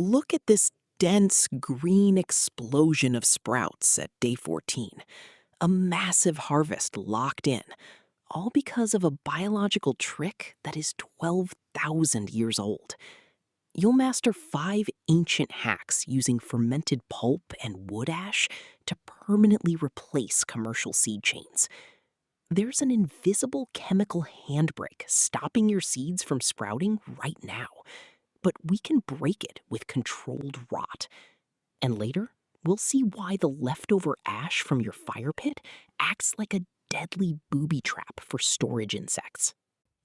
Look at this dense green explosion of sprouts at day 14. A massive harvest locked in, all because of a biological trick that is 12,000 years old. You'll master 5 ancient hacks using fermented pulp and wood ash to permanently replace commercial seed chains. There's an invisible chemical handbrake stopping your seeds from sprouting right now, but we can break it with controlled rot. And later, we'll see why the leftover ash from your fire pit acts like a deadly booby trap for storage insects.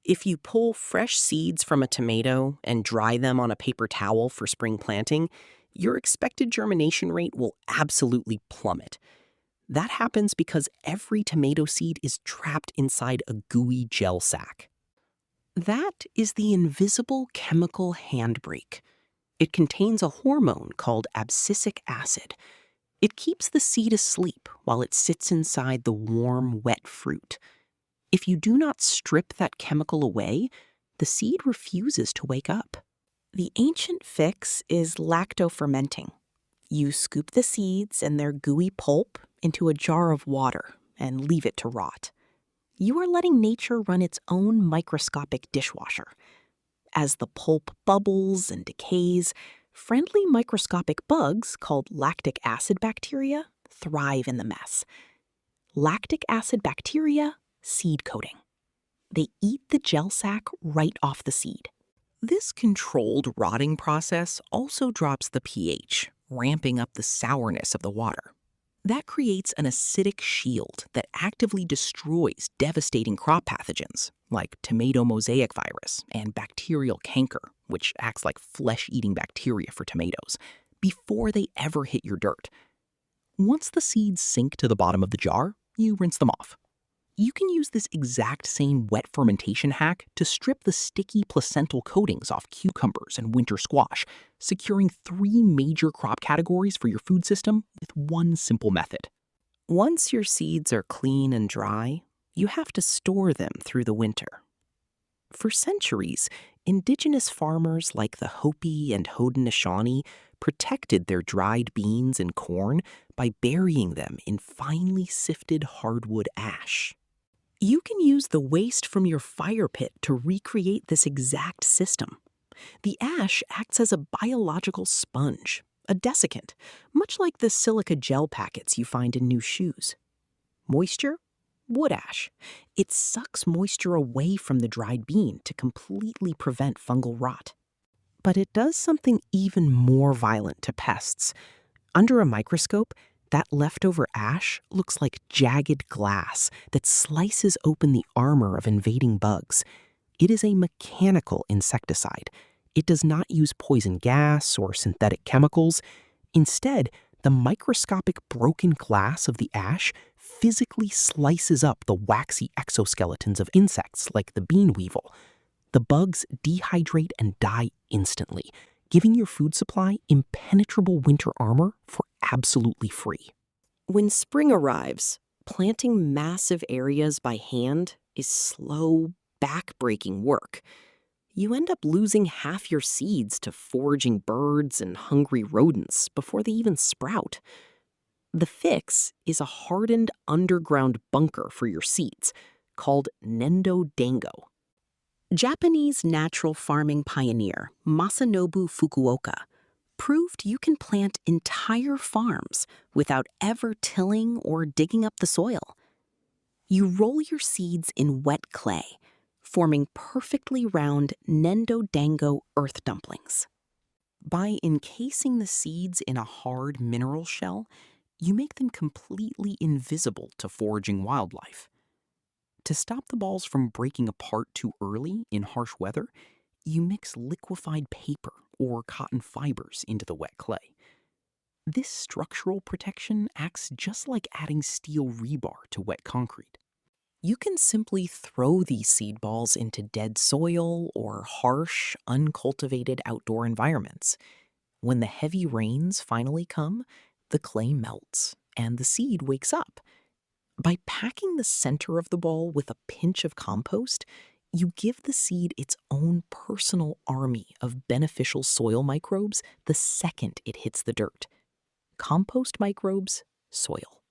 If you pull fresh seeds from a tomato and dry them on a paper towel for spring planting, your expected germination rate will absolutely plummet. That happens because every tomato seed is trapped inside a gooey gel sac. That is the invisible chemical handbrake. It contains a hormone called abscisic acid. It keeps the seed asleep while it sits inside the warm, wet fruit. If you do not strip that chemical away, the seed refuses to wake up. The ancient fix is lactofermenting. You scoop the seeds and their gooey pulp into a jar of water and leave it to rot. You are letting nature run its own microscopic dishwasher. As the pulp bubbles and decays, friendly microscopic bugs called lactic acid bacteria thrive in the mess. Lactic acid bacteria, seed coating. They eat the gel sac right off the seed. This controlled rotting process also drops the pH, ramping up the sourness of the water. That creates an acidic shield that actively destroys devastating crop pathogens like tomato mosaic virus and bacterial canker, which acts like flesh-eating bacteria for tomatoes, before they ever hit your dirt. Once the seeds sink to the bottom of the jar, you rinse them off. You can use this exact same wet fermentation hack to strip the sticky placental coatings off cucumbers and winter squash, securing 3 major crop categories for your food system with one simple method. Once your seeds are clean and dry, you have to store them through the winter. For centuries, indigenous farmers like the Hopi and Haudenosaunee protected their dried beans and corn by burying them in finely sifted hardwood ash. You can use the waste from your fire pit to recreate this exact system. The ash acts as a biological sponge, a desiccant, much like the silica gel packets you find in new shoes. Moisture? Wood ash. It sucks moisture away from the dried bean to completely prevent fungal rot. But it does something even more violent to pests. Under a microscope, that leftover ash looks like jagged glass that slices open the armor of invading bugs. It is a mechanical insecticide. It does not use poison gas or synthetic chemicals. Instead, the microscopic broken glass of the ash physically slices up the waxy exoskeletons of insects like the bean weevil. The bugs dehydrate and die instantly, giving your food supply impenetrable winter armor for absolutely free. When spring arrives, planting massive areas by hand is slow, back-breaking work. You end up losing half your seeds to foraging birds and hungry rodents before they even sprout. The fix is a hardened underground bunker for your seeds called Nendo Dango. Japanese natural farming pioneer Masanobu Fukuoka proved you can plant entire farms without ever tilling or digging up the soil. You roll your seeds in wet clay, forming perfectly round Nendo Dango earth dumplings. By encasing the seeds in a hard mineral shell, you make them completely invisible to foraging wildlife. To stop the balls from breaking apart too early in harsh weather, you mix liquefied paper or cotton fibers into the wet clay. This structural protection acts just like adding steel rebar to wet concrete. You can simply throw these seed balls into dead soil or harsh, uncultivated outdoor environments. When the heavy rains finally come, the clay melts and the seed wakes up. By packing the center of the ball with a pinch of compost, You give the seed its own personal army of beneficial soil microbes the second it hits the dirt. Compost microbes, soil.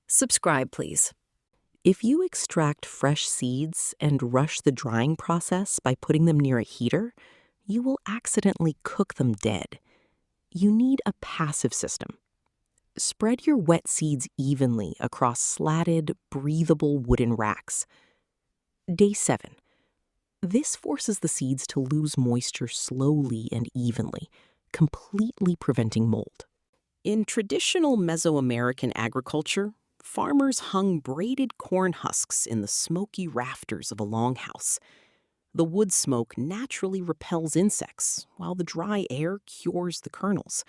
Subscribe, please. If you extract fresh seeds and rush the drying process by putting them near a heater, you will accidentally cook them dead. You need a passive system. Spread your wet seeds evenly across slatted, breathable wooden racks. Day 7. This forces the seeds to lose moisture slowly and evenly, completely preventing mold. In traditional Mesoamerican agriculture, farmers hung braided corn husks in the smoky rafters of a longhouse. The wood smoke naturally repels insects, while the dry air cures the kernels.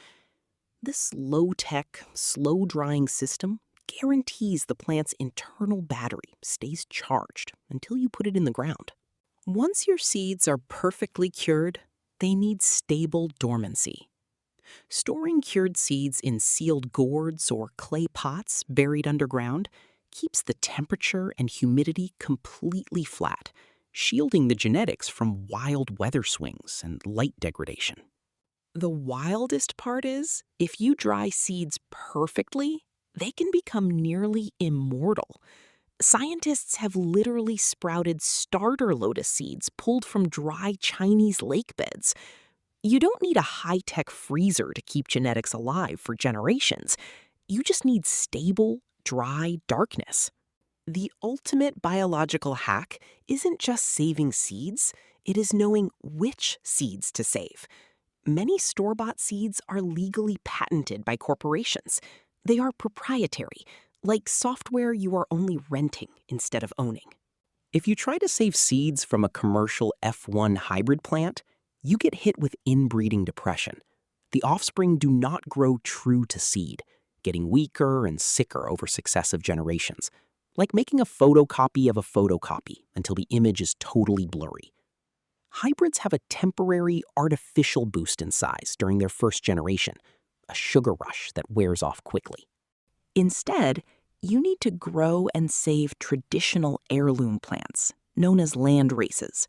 This low-tech, slow-drying system guarantees the plant's internal battery stays charged until you put it in the ground. Once your seeds are perfectly cured, they need stable dormancy. Storing cured seeds in sealed gourds or clay pots buried underground keeps the temperature and humidity completely flat, shielding the genetics from wild weather swings and light degradation. The wildest part is, if you dry seeds perfectly, they can become nearly immortal. Scientists have literally sprouted starter lotus seeds pulled from dry Chinese lake beds. You don't need a high-tech freezer to keep genetics alive for generations. You just need stable, dry darkness. The ultimate biological hack isn't just saving seeds, it is knowing which seeds to save. Many store-bought seeds are legally patented by corporations. They are proprietary, like software you are only renting instead of owning. If you try to save seeds from a commercial F1 hybrid plant, you get hit with inbreeding depression. The offspring do not grow true to seed, getting weaker and sicker over successive generations, like making a photocopy of a photocopy until the image is totally blurry. Hybrids have a temporary artificial boost in size during their first generation, a sugar rush that wears off quickly. Instead, you need to grow and save traditional heirloom plants, known as land races.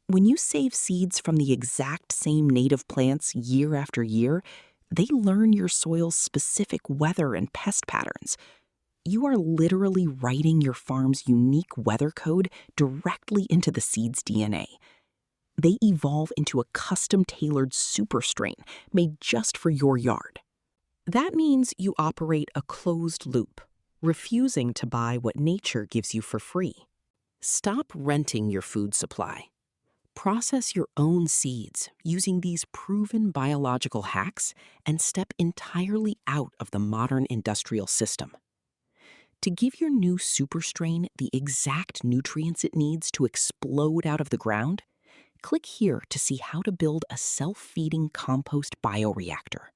When you save seeds from the exact same native plants year after year, they learn your soil's specific weather and pest patterns. You are literally writing your farm's unique weather code directly into the seed's DNA. They evolve into a custom-tailored super strain made just for your yard. That means you operate a closed loop, refusing to buy what nature gives you for free. Stop renting your food supply. Process your own seeds using these proven biological hacks and step entirely out of the modern industrial system. To give your new super strain the exact nutrients it needs to explode out of the ground, click here to see how to build a self-feeding compost bioreactor.